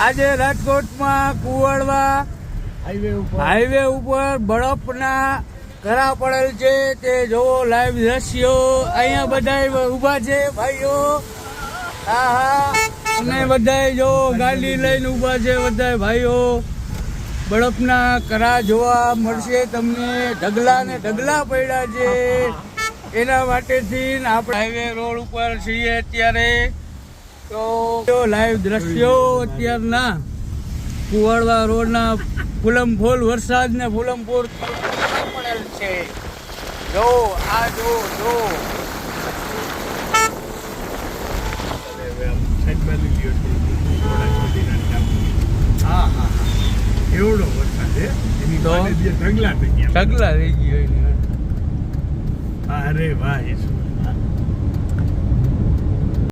આજે રાજકોટમાં કુવાડવા હાઈવે ઉપર બરફના કરા પડેલ છે તે જોવો લાઈવ દ્રશ્યો. અહીંયા બધા ઊભા છે ભાઈઓ. હા અને બધા જો ગાડી લઈને ઊભા છે બધા ભાઈઓ. બરફના કરા જોવા મળશે તમને. ઢગલા ને ઢગલા પડ્યા છે. એના માટેથી આપણે હાઈવે રોડ ઉપર છીએ અત્યારે. તો લાઈવ દ્રશ્યો અત્યારના કુવાડવા રોડના ફૂલમ ફૂલ વરસાદ ને ફૂલમ ફૂલ પડેલ છે. જો આ જો હા એવડો વરસાદ છે એની તો ઢગલા થઈ ગયા. ઢગલા થઈ ગયો. અરે વાહ.